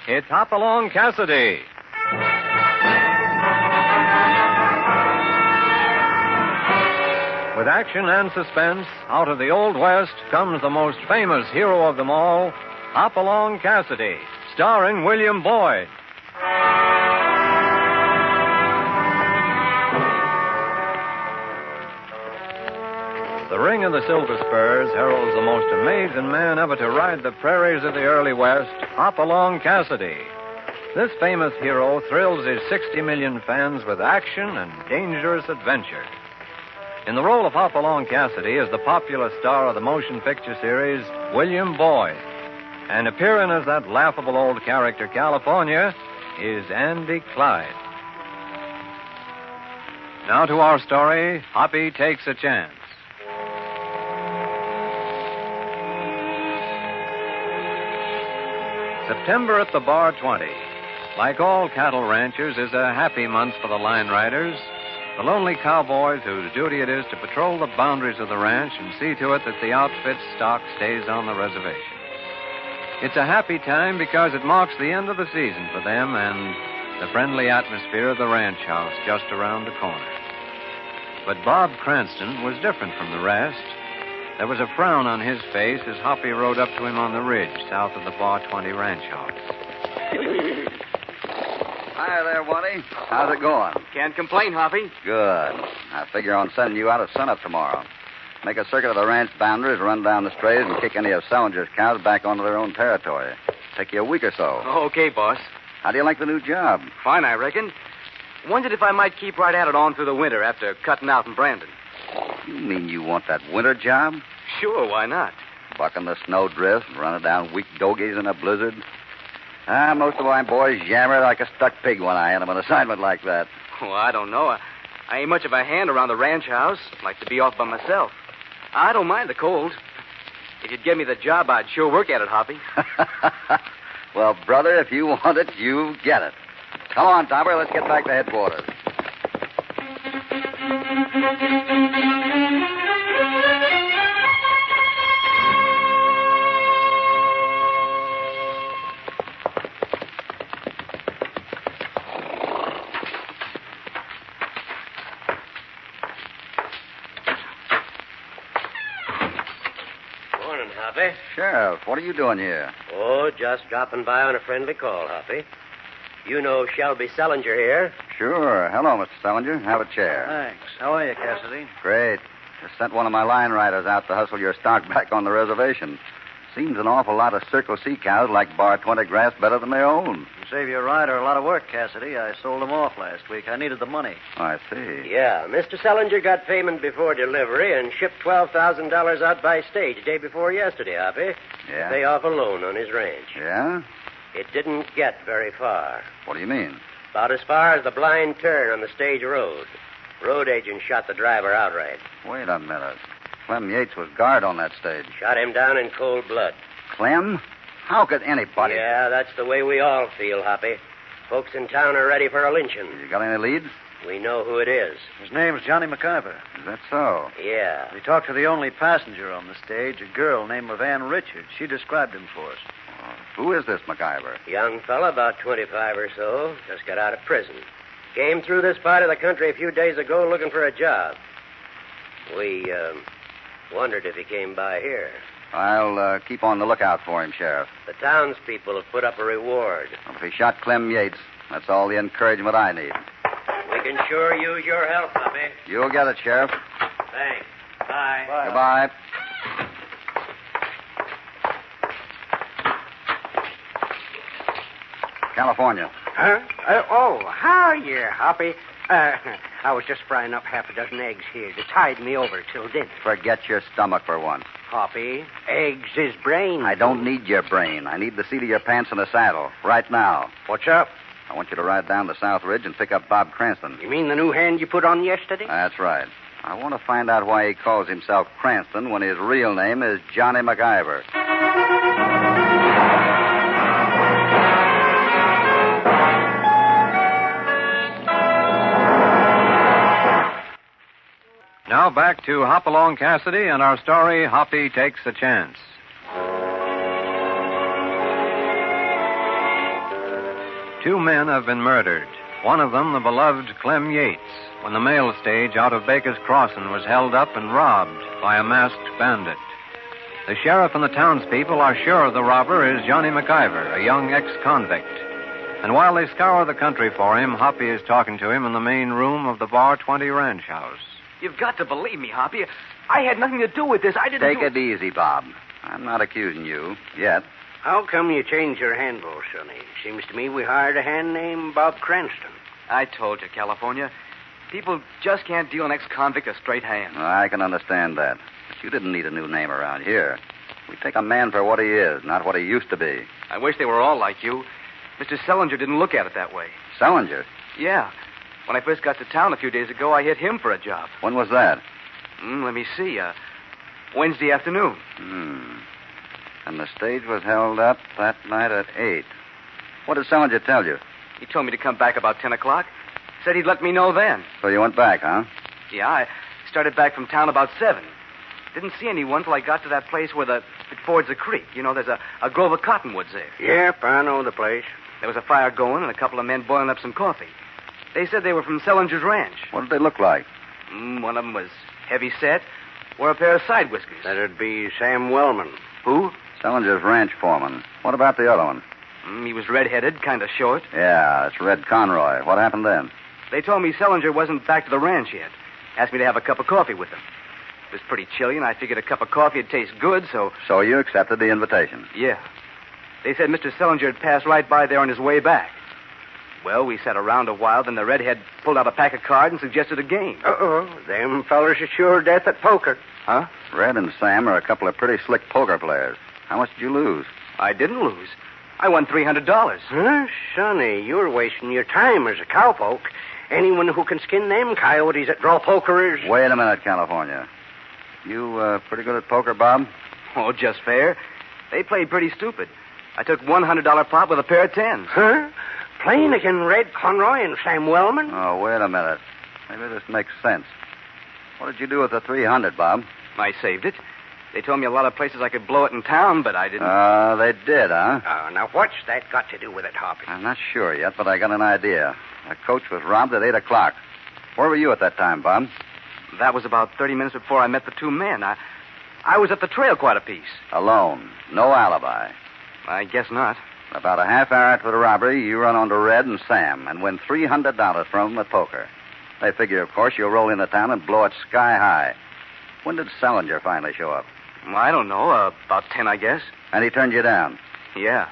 It's Hopalong Cassidy. With action and suspense, out of the Old West comes the most famous hero of them all, Hopalong Cassidy, starring William Boyd. The ring of the Silver Spurs heralds the most amazing man ever to ride the prairies of the early West, Hopalong Cassidy. This famous hero thrills his 60 million fans with action and dangerous adventure. In the role of Hopalong Cassidy is the popular star of the motion picture series, William Boyd. And appearing as that laughable old character, California, is Andy Clyde. Now to our story, Hoppy Takes a Chance. September at the Bar 20. Like all cattle ranchers, is a happy month for the line riders. The lonely cowboys whose duty it is to patrol the boundaries of the ranch and see to it that the outfit's stock stays on the reservation. It's a happy time because it marks the end of the season for them and the friendly atmosphere of the ranch house just around the corner. But Bob Cranston was different from the rest. There was a frown on his face as Hoppy rode up to him on the ridge south of the Bar 20 ranch house. Hi there, Waddy. How's it going? Can't complain, Hoppy. Good. I figure on sending you out at sunup tomorrow. Make a circuit of the ranch boundaries, run down the strays, and kick any of Salinger's cows back onto their own territory. Take you a week or so. Okay, boss. How do you like the new job? Fine, I reckon. Wondered if I might keep right at it on through the winter after cutting out in Brandon. You mean you want that winter job? Sure, why not? Bucking the snowdrift, running down weak dogies in a blizzard. Most of my boys yammer like a stuck pig when I hand them an assignment like that. Oh, I don't know. I ain't much of a hand around the ranch house. Like to be off by myself. I don't mind the cold. If you'd give me the job, I'd sure work at it, Hoppy. Well, brother, if you want it, you get it. Come on, Topper, let's get back to headquarters. Morning, Hoppy. Sheriff, what are you doing here? Oh, just dropping by on a friendly call, Hoppy. You know Shelby Selinger here. Sure. Hello, Mr. Selinger. Have a chair. Thanks. How are you, Cassidy? Great. Just sent one of my line riders out to hustle your stock back on the reservation. Seems an awful lot of Circle C cows like Bar 20 grass better than they own. You save your rider a lot of work, Cassidy. I sold them off last week. I needed the money. I see. Yeah, Mr. Selinger got payment before delivery and shipped $12,000 out by stage day before yesterday, Hoppy. Yeah? To pay off a loan on his ranch. Yeah? It didn't get very far. What do you mean? About as far as the blind turn on the stage road. Road agent shot the driver outright. Wait a minute. Clem Yates was guard on that stage. Shot him down in cold blood. Clem? How could anybody... Yeah, that's the way we all feel, Hoppy. Folks in town are ready for a lynching. You got any leads? We know who it is. His name's Johnny McIver. Is that so? Yeah. We talked to the only passenger on the stage, a girl named Van Richards. She described him for us. Who is this McIver? Young fella, about 25 or so. Just got out of prison. Came through this part of the country a few days ago looking for a job. We, wondered if he came by here. I'll keep on the lookout for him, Sheriff. The townspeople have put up a reward. Well, if he shot Clem Yates, that's all the encouragement I need. We can sure use your help, Hoppy. You'll get it, Sheriff. Thanks. Bye. Goodbye. California. Huh? How are you, Hoppy? I was just frying up half a dozen eggs here to tide me over till dinner. Forget your stomach for once. Hoppy, eggs is brain. I don't need your brain. I need the seat of your pants in the saddle. Right now. What's up? I want you to ride down the South Ridge and pick up Bob Cranston. You mean the new hand you put on yesterday? That's right. I want to find out why he calls himself Cranston when his real name is Johnny McIver. Now back to Hopalong Cassidy and our story, Hoppy Takes a Chance. 2 men have been murdered. One of them, the beloved Clem Yates, when the mail stage out of Baker's Crossing was held up and robbed by a masked bandit. The sheriff and the townspeople are sure the robber is Johnny McIver, a young ex-convict. And while they scour the country for him, Hoppy is talking to him in the main room of the Bar 20 ranch house. You've got to believe me, Hoppy. I had nothing to do with this. I didn't Take it easy, Bob. I'm not accusing you, yet. How come you changed your handle, Sonny? Seems to me we hired a hand named Bob Cranston. I told you, California. People just can't deal an ex-convict a straight hand. Well, I can understand that. But you didn't need a new name around here. We take a man for what he is, not what he used to be. I wish they were all like you. Mr. Sellinger didn't look at it that way. Sellinger? Yeah. When I first got to town a few days ago, I hit him for a job. When was that? Let me see. Wednesday afternoon. And the stage was held up that night at 8. What did Sellinger tell you? He told me to come back about 10 o'clock. Said he'd let me know then. So you went back, huh? Yeah, I started back from town about 7. Didn't see anyone till I got to that place where it fords the creek. You know, there's a grove of cottonwoods there. Yep, I know the place. There was a fire going and a couple of men boiling up some coffee. They said they were from Sellinger's ranch. What did they look like? One of them was heavy set, wore a pair of side whiskers. That'd be Sam Wellman. Who? Sellinger's ranch foreman. What about the other one? He was red-headed, kind of short. Yeah, it's Red Conroy. What happened then? They told me Sellinger wasn't back to the ranch yet. Asked me to have a cup of coffee with them. It was pretty chilly, and I figured a cup of coffee would taste good, so... So you accepted the invitation? Yeah. They said Mr. Sellinger had passed right by there on his way back. Well, we sat around a while, then the redhead pulled out a pack of cards and suggested a game. Uh-oh. Them fellers are sure death at poker. Huh? Red and Sam are a couple of pretty slick poker players. How much did you lose? I didn't lose. I won $300. Huh? Sonny, you're wasting your time as a cowpoke. Anyone who can skin them coyotes that draw poker is... Wait a minute, California. You pretty good at poker, Bob? Oh, just fair. They played pretty stupid. I took $100 pot with a pair of tens. Huh? Playing against Red Conroy and Sam Wellman? Oh, wait a minute. Maybe this makes sense. What did you do with the $300, Bob? I saved it. They told me a lot of places I could blow it in town, but I didn't. They did, huh? Now what's that got to do with it, Hoppy? I'm not sure yet, but I got an idea. The coach was robbed at 8 o'clock. Where were you at that time, Bob? That was about 30 minutes before I met the 2 men. I was at the trail quite a piece. Alone. No alibi. I guess not. About a half hour after the robbery, you run onto Red and Sam and win $300 from them at poker. They figure, of course, you'll roll into town and blow it sky high. When did Sellinger finally show up? I don't know. About 10, I guess. And he turned you down? Yeah.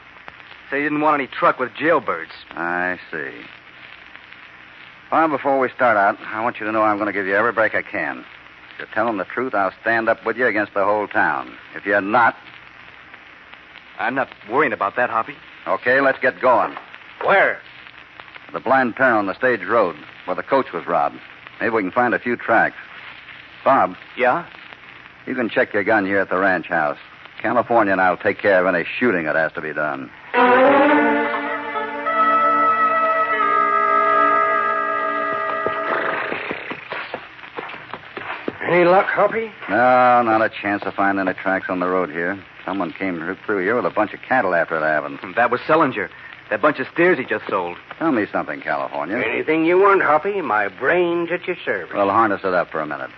Said he didn't want any truck with jailbirds. I see. Well, before we start out, I want you to know I'm going to give you every break I can. If you're telling the truth, I'll stand up with you against the whole town. If you're not... I'm not worrying about that, Hoppy. Okay, let's get going. Where? The blind turn on the stage road, where the coach was robbed. Maybe we can find a few tracks. Bob? Yeah? You can check your gun here at the ranch house. California and I'll take care of any shooting that has to be done. Any luck, Hoppy? No, not a chance of finding any tracks on the road here. Someone came through here with a bunch of cattle after it happened. That was Sellinger. That bunch of steers he just sold. Tell me something, California. Anything you want, Hoppy. My brain's at your service. Well, harness it up for a minute.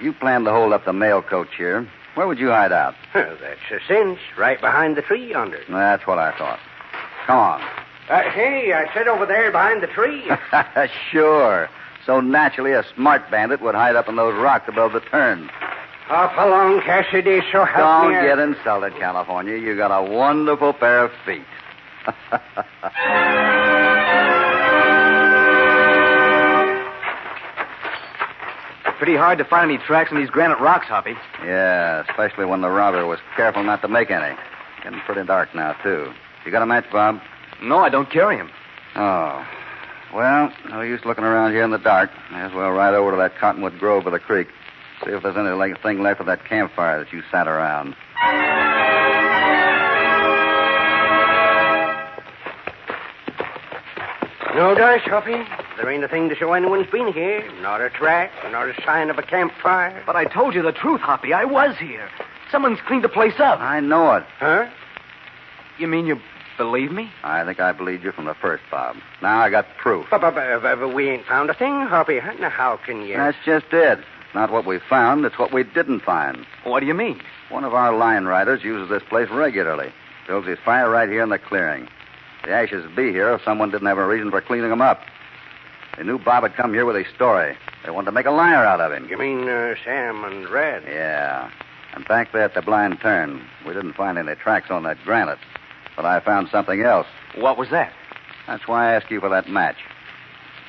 You planned to hold up the mail coach here. Where would you hide out? That's a cinch. Right behind the tree yonder. That's what I thought. Come on. Hey, I said over there behind the tree. Sure. So naturally, a smart bandit would hide up in those rocks above the turn. Hopalong, Cassidy, so help Don't me. get insulted, California. You got a wonderful pair of feet. Pretty hard to find any tracks in these granite rocks, Hoppy. Yeah, especially when the robber was careful not to make any. Getting pretty dark now, too. You got a match, Bob? No, I don't carry them. Oh. Well, no use looking around here in the dark. May as well ride over to that cottonwood grove by the creek. See if there's anything left of that campfire that you sat around. No dice, Hoppy. There ain't a thing to show anyone's been here. Not a track, not a sign of a campfire. But I told you the truth, Hoppy. I was here. Someone's cleaned the place up. I know it. Huh? You mean you believe me? I think I believed you from the first, Bob. Now I got proof. But we ain't found a thing, Hoppy. Now, how can you... That's just it. It's not what we found, it's what we didn't find. What do you mean? One of our line riders uses this place regularly. Builds his fire right here in the clearing. The ashes would be here if someone didn't have a reason for cleaning them up. They knew Bob had come here with his story. They wanted to make a liar out of him. You mean Sam and Red? Yeah. And back there at the blind turn, we didn't find any tracks on that granite. But I found something else. What was that? That's why I asked you for that match.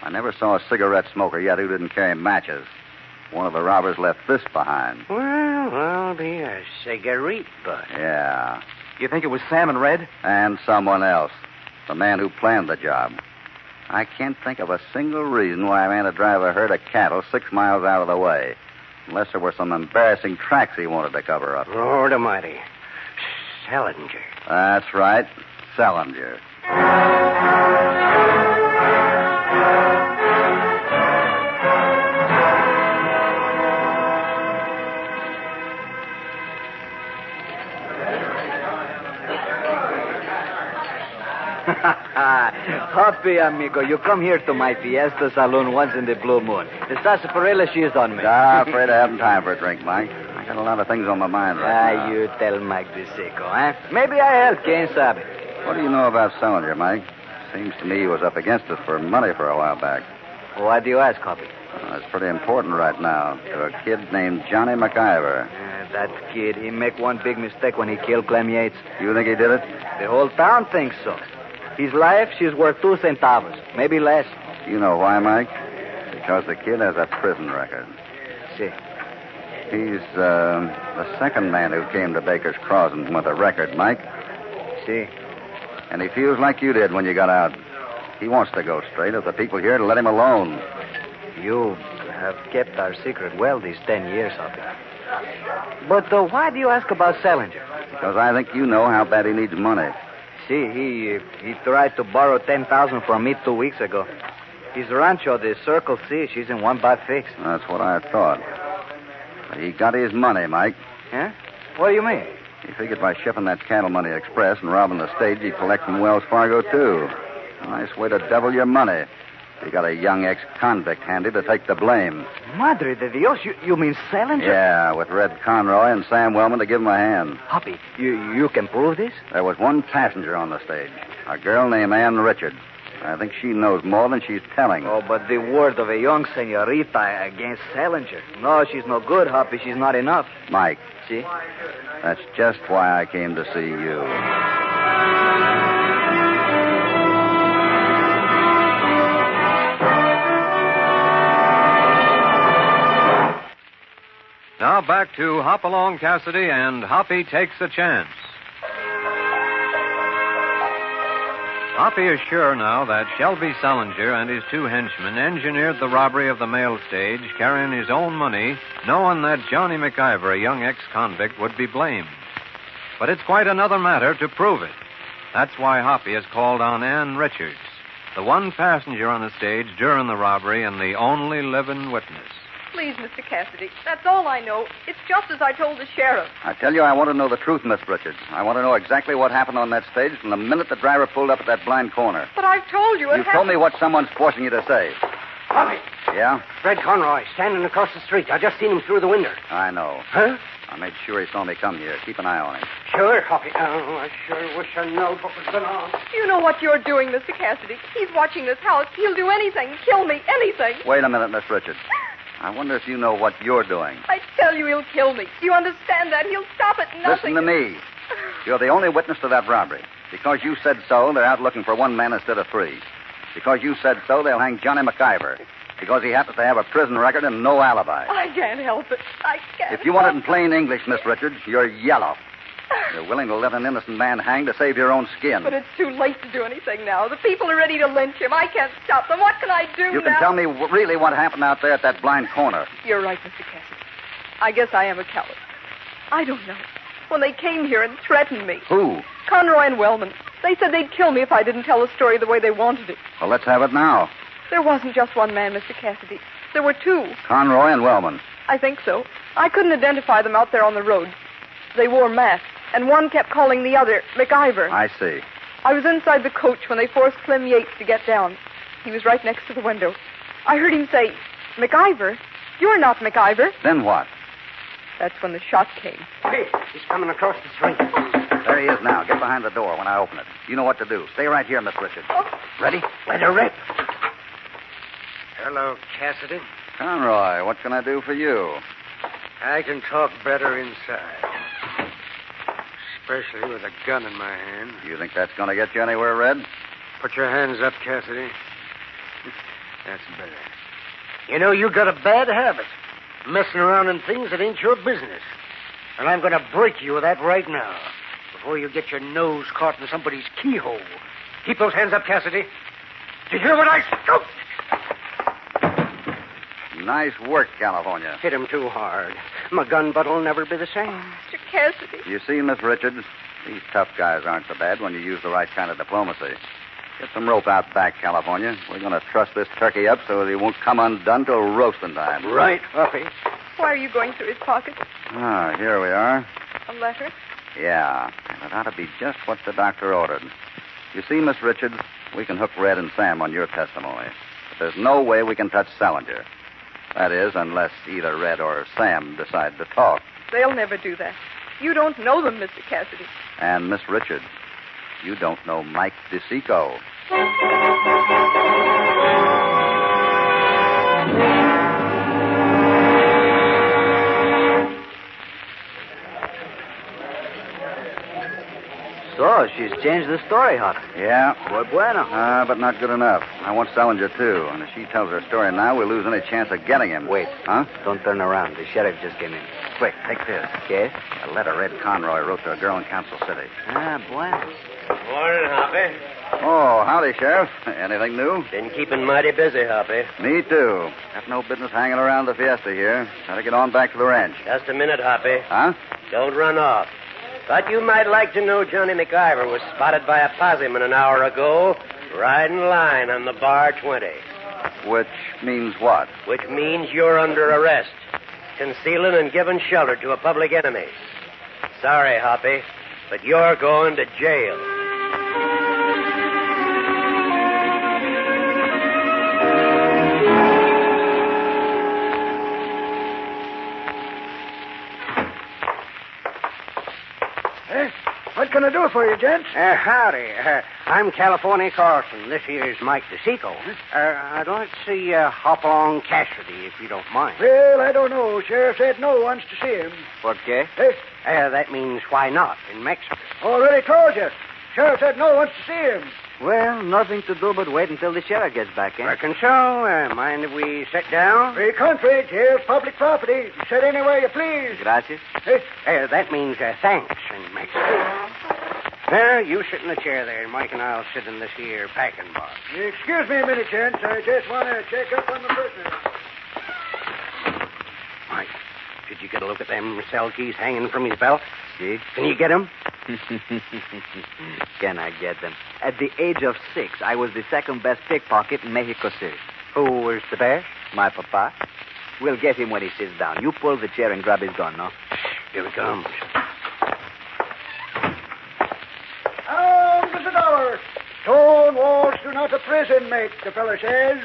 I never saw a cigarette smoker yet who didn't carry matches. One of the robbers left this behind. Well, be a cigarette butt. Yeah. You think it was Sam and Red? And someone else. The man who planned the job. I can't think of a single reason why a man would drive a herd of cattle 6 miles out of the way. Unless there were some embarrassing tracks he wanted to cover up. Lord Almighty. Salinger. That's right. Salinger. Hoppy, amigo, you come here to my fiesta saloon once in the blue moon. The sarsaparilla, she is on me. Afraid I haven't time for a drink, Mike. I got a lot of things on my mind right now. You tell Mike the sicko, huh? Maybe I help, quien sabe. What do you know about Salinger, Mike? Seems to me he was up against us for money for a while back. Why do you ask, Hoppy? That's pretty important right now to a kid named Johnny McIver. That kid, he make one big mistake when he killed Clem Yates. You think he did it? The whole town thinks so. His life, she's worth 2 centavos, maybe less. You know why, Mike? Because the kid has a prison record. See. He's the second man who came to Baker's Crossing with a record, Mike. See. And he feels like you did when you got out. He wants to go straight if the people here to let him alone. You have kept our secret well these 10 years, Hoppy. But why do you ask about Salinger? Because I think you know how bad he needs money. See, he tried to borrow $10,000 from me 2 weeks ago. His rancho, the Circle C, she's in one bad fix. That's what I thought. But he got his money, Mike. Yeah? What do you mean? He figured by shipping that cattle money express and robbing the stage, he'd collect from Wells Fargo, too. A nice way to double your money. You got a young ex-convict handy to take the blame. Madre de Dios, you mean Salinger? Yeah, with Red Conroy and Sam Wellman to give him a hand. Hoppy, you can prove this? There was one passenger on the stage, a girl named Ann Richard. I think she knows more than she's telling. Oh, but the word of a young senorita against Salinger. No, she's no good, Hoppy. She's not enough. Mike. See? That's just why I came to see you. Now back to Hopalong, Cassidy, and Hoppy Takes a Chance. Hoppy is sure now that Shelby Salinger and his 2 henchmen engineered the robbery of the mail stage, carrying his own money, knowing that Johnny McIver, a young ex-convict, would be blamed. But it's quite another matter to prove it. That's why Hoppy has called on Ann Richards, the one passenger on the stage during the robbery and the only living witness. Please, Mr. Cassidy, that's all I know. It's just as I told the sheriff. I tell you, I want to know the truth, Miss Richards. I want to know exactly what happened on that stage from the minute the driver pulled up at that blind corner. But I've told you. You've told me what someone's forcing you to say. Hoppy. Yeah? Red Conroy, standing across the street. I just seen him through the window. I know. Huh? I made sure he saw me come here. Keep an eye on him. Sure, Hoppy. Oh, I sure wish I knowed what was going on. You know what you're doing, Mr. Cassidy. He's watching this house. He'll do anything. Kill me. Anything. Wait a minute, Miss Richards. I wonder if you know what you're doing. I tell you he'll kill me. Do you understand that? He'll stop at nothing. Listen to me. You're the only witness to that robbery. Because you said so, they're out looking for 1 man instead of 3. Because you said so, they'll hang Johnny McIver. Because he happens to have a prison record and no alibi. I can't help it. I can't. If you want it in plain English, Miss Richards, you're yellow. You're willing to let an innocent man hang to save your own skin. But it's too late to do anything now. The people are ready to lynch him. I can't stop them. What can I do now? You can tell me really what happened out there at that blind corner. You're right, Mr. Cassidy. I guess I am a coward. I don't know. When they came here and threatened me. Who? Conroy and Wellman. They said they'd kill me if I didn't tell the story the way they wanted it. Well, let's have it now. There wasn't just 1 man, Mr. Cassidy. There were 2. Conroy and Wellman. I think so. I couldn't identify them out there on the road. They wore masks, and one kept calling the other McIver. I see. I was inside the coach when they forced Clem Yates to get down. He was right next to the window. I heard him say, "McIver? You're not McIver." Then what? That's when the shot came. Hey, he's coming across the street. There he is now. Get behind the door when I open it. You know what to do. Stay right here, Miss Richards. Ready? Let her rip. Hello, Cassidy. Conroy, what can I do for you? I can talk better inside. Especially with a gun in my hand. You think that's going to get you anywhere, Red? Put your hands up, Cassidy. That's better. You know, you got a bad habit. Messing around in things that ain't your business. And I'm going to break you of that right now. Before you get your nose caught in somebody's keyhole. Keep those hands up, Cassidy. Did you hear what I... Oh! Nice work, California. Hit him too hard. My gun butt will never be the same. Mr. Cassidy. You see, Miss Richards, these tough guys aren't so bad when you use the right kind of diplomacy. Get some rope out back, California. We're going to truss this turkey up so that he won't come undone till roasting time. Right, Hoppy. Why are you going through his pockets? Ah, here we are. A letter? Yeah, and it ought to be just what the doctor ordered. You see, Miss Richards, we can hook Red and Sam on your testimony. But there's no way we can touch Salinger. That is, unless either Red or Sam decide to talk. They'll never do that. You don't know them, Mr. Cassidy. And, Miss Richards, you don't know Mike DeSico. So, she's changed the story, Hoppy. Yeah. Muy bueno. But not good enough. I want Salinger, too. And if she tells her story now, we'll lose any chance of getting him. Wait. Huh? Don't turn around. The sheriff just came in. Quick, take this. Okay? A letter Red Conroy wrote to a girl in Council City. Bueno. Morning, Hoppy. Oh, howdy, Sheriff. Anything new? Been keeping mighty busy, Hoppy. Me, too. Got no business hanging around the fiesta here. Gotta get on back to the ranch. Just a minute, Hoppy. Huh? Don't run off. Thought you might like to know Johnny McIver was spotted by a posseman an hour ago, riding line on the Bar 20. Which means what? Which means you're under arrest, concealing and giving shelter to a public enemy. Sorry, Hoppy, but you're going to jail. What can I do for you, gents? Howdy. I'm California Carson. This here's Mike DeSico. I'd like to see Hopalong Cassidy, if you don't mind. Well, I don't know. Sheriff said no one wants to see him. Por qué? That means why not in Mexico. Already told you. Sheriff said no one wants to see him. Well, nothing to do but wait until the sheriff gets back, eh? Reckon so. Mind if we sit down? Free country, jail's public property. Sit anywhere you please. Gracias. That means thanks in Mexico. Well, you sit in the chair there, and Mike and I'll sit in this here packing box. Excuse me a minute, gents. I just want to check up on the prisoner. Mike, did you get a look at them cell keys hanging from his belt? See? Can you get them? Can I get them? At the age of 6, I was the second best pickpocket in Mexico City. Who was the best? My papa. We'll get him when he sits down. You pull the chair and grab his gun, no? Here he comes. $100. Stone walls do not a prison make, the fella says.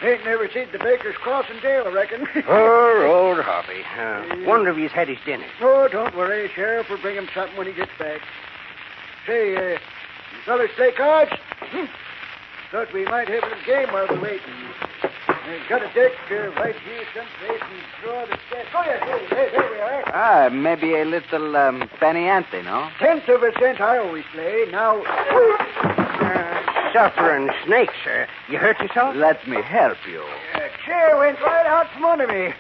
Ain't never seen the Baker's Crossing jail, I reckon. Poor old Hoppy. Wonder if he's had his dinner. Oh, don't worry. Sheriff will bring him something when he gets back. Say, you fellas play cards? Thought we might have a little game while we're waiting. I got a deck right here someplace and draw the deck. Oh, yes, there we are. Maybe a little penny ante, no? 10th of a cent I always play. Now... Suffering snakes, sir. You hurt yourself? Let me help you. Chair went right out from under me.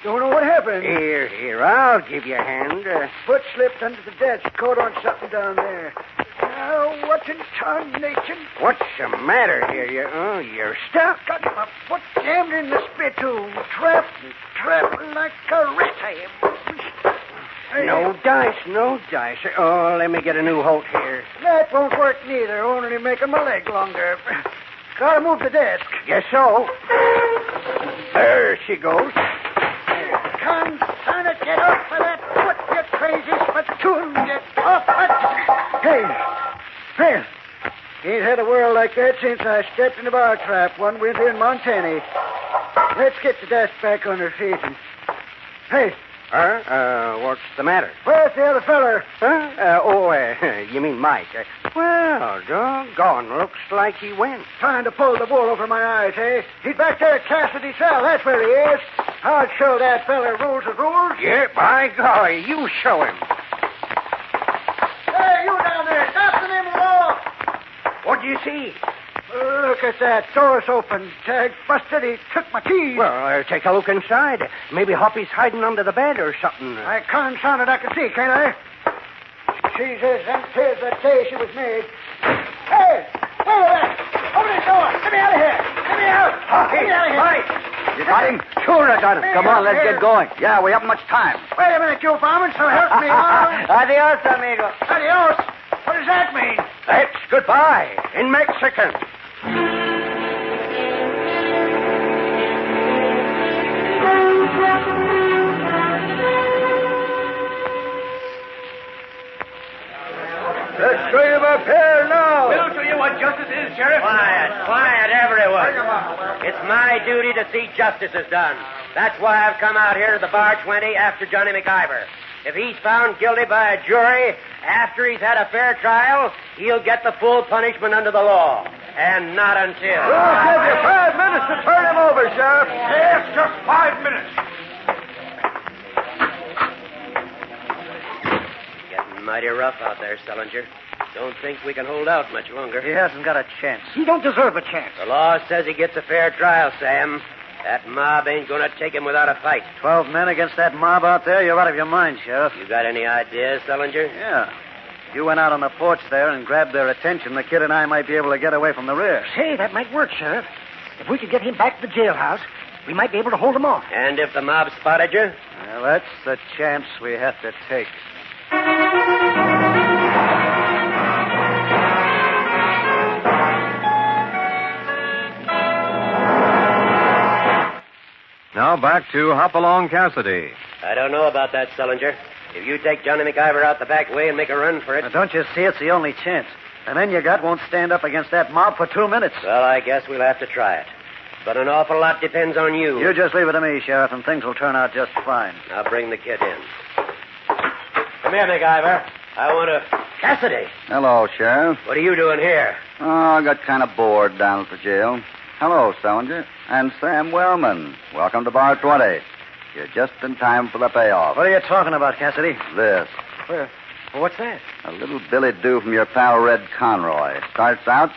Don't know what happened. Here, I'll give you a hand. Foot slipped under the desk, caught on something down there. Now, what's in tarnation? What's the matter here? You're stuck. Got my foot jammed in the spittoon. Trapped like a rat I am. No dice. Oh, let me get a new Holt here. That won't work neither, only making my leg longer. Gotta move the desk. Guess so. There she goes. Son it, get off of that foot, you crazy spittoon. Get off it. Hey, Ain't had a world like that since I stepped in the bar trap one winter in Montana. Let's get the dust back on her feet and... Hey, What's the matter? where's the other feller? You mean Mike. Well, doggone, looks like he went. Trying to pull the wool over my eyes, eh? He's back there at Cassidy's cell. That's where he is. I'll show that feller rules is rules. Yeah, by golly, you show him. Hey, you down there. Stop the name of the law. What do you see? Look at that. Door's open. Tag busted. He took my keys. Well, take a look inside. Maybe Hoppy's hiding under the bed or something. I confounded I can see, can't I? She's as empty as the day she was made. Hey! Over there! Open this door! Get me out of here! Get me out! Get me out of here! Mike! You got him? Sure, I got him. Come on, let's get going. Yeah, we haven't much time. Wait a minute, you varmint, so help me. Adios, amigo. Adios. What does that mean? That's goodbye in Mexican. Let's show you up here now. We'll show you what justice is, Sheriff. Quiet, everyone. It's my duty to see justice is done. That's why I've come out here to the Bar 20 after Johnny McIver. If he's found guilty by a jury after he's had a fair trial, he'll get the full punishment under the law. And not until... We'll give you 5 minutes to turn him over, Sheriff. Yes, just 5 minutes. Getting mighty rough out there, Sullinger. Don't think we can hold out much longer. He hasn't got a chance. He don't deserve a chance. The law says he gets a fair trial, Sam. That mob ain't going to take him without a fight. 12 men against that mob out there? You're out of your mind, Sheriff. You got any ideas, Sullinger? Yeah. If you went out on the porch there and grabbed their attention, the kid and I might be able to get away from the rear. Say, that might work, Sheriff. If we could get him back to the jailhouse, we might be able to hold him off. And if the mob spotted you? Well, that's the chance we have to take. Now back to Hopalong Cassidy. I don't know about that, Sullinger. If you take Johnny McIver out the back way and make a run for it... Now, don't you see it's the only chance? The men you got won't stand up against that mob for 2 minutes. Well, I guess we'll have to try it. But an awful lot depends on you. You just leave it to me, Sheriff, and things will turn out just fine. I'll bring the kid in. Come here, McIver. I want to... Cassidy! Hello, Sheriff. What are you doing here? Oh, I got kind of bored down at the jail. Hello, Sullinger. And Sam Wellman. Welcome to Bar 20. You're just in time for the payoff. What are you talking about, Cassidy? This. What's that? A little billet doux from your pal Red Conroy. Starts out,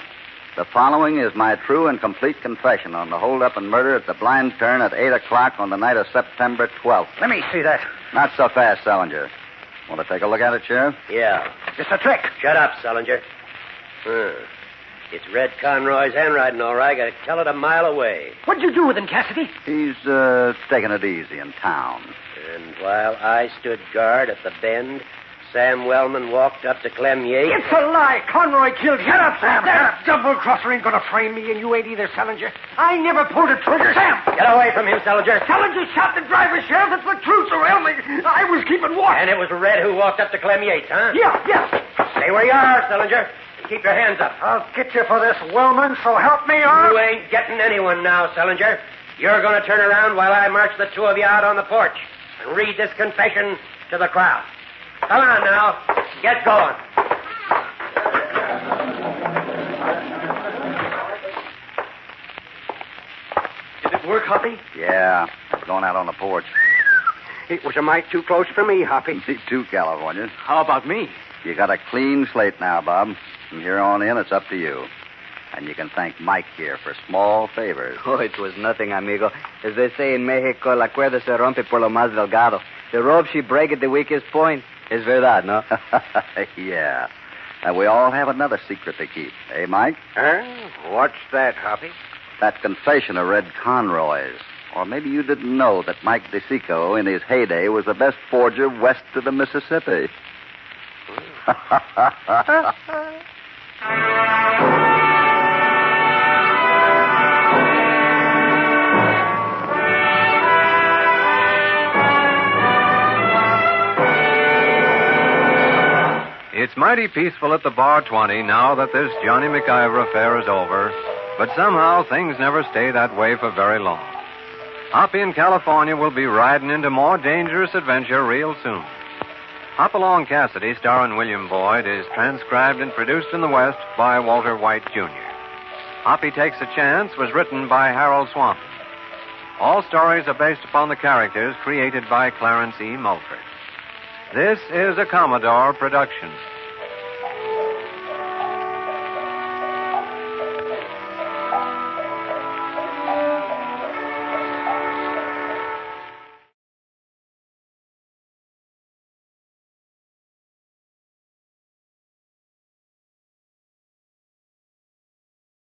the following is my true and complete confession on the hold-up and murder at the Blind Turn at 8 o'clock on the night of September 12th. Let me see that. Not so fast, Sullinger. Want to take a look at it, Sheriff? Yeah. It's a trick. Shut up, Sullinger. It's Red Conroy's handwriting, all right. I can tell it a mile away. What'd you do with him, Cassidy? He's taking it easy in town. And while I stood guard at the bend, Sam Wellman walked up to Clem Yates. It's a lie. Conroy killed him. Shut up, Sam. That double-crosser ain't going to frame me, and you ain't either, Sullinger. I never pulled a trigger. Sam! Get away from him, Sullinger. Sullinger shot the driver, Sheriff. It's the truth, Sir Wellman. I was keeping watch. And it was Red who walked up to Clem Yates, huh? Yeah. Stay where you are, Sullinger. And keep your hands up. I'll get you for this, Wellman, so help me, You ain't getting anyone now, Sullinger. You're going to turn around while I march the two of you out on the porch and read this confession to the crowd. Come on now. Get going. Did it work, Hoppy? Yeah, it's going out on the porch. It was a mite too close for me, Hoppy. Me too, California. How about me? You got a clean slate now, Bob. From here on in, it's up to you. And you can thank Mike here for small favors. Oh, it was nothing, amigo. As they say in Mexico, la cuerda se rompe por lo más delgado. The rope she break at the weakest point. Es verdad, no? Yeah. And we all have another secret to keep. Eh, Mike? What's that, Hoppy? That confession of Red Conroy's. Or maybe you didn't know that Mike DeSico, in his heyday, was the best forger west of the Mississippi. It's It's mighty peaceful at the Bar 20 now that this Johnny McIver affair is over, but somehow things never stay that way for very long. Hoppy in California will be riding into more dangerous adventure real soon. Hopalong Cassidy, starring William Boyd, is transcribed and produced in the West by Walter White, Jr. Hoppy Takes a Chance was written by Harold Swanton. All stories are based upon the characters created by Clarence E. Mulford. This is a Commodore production.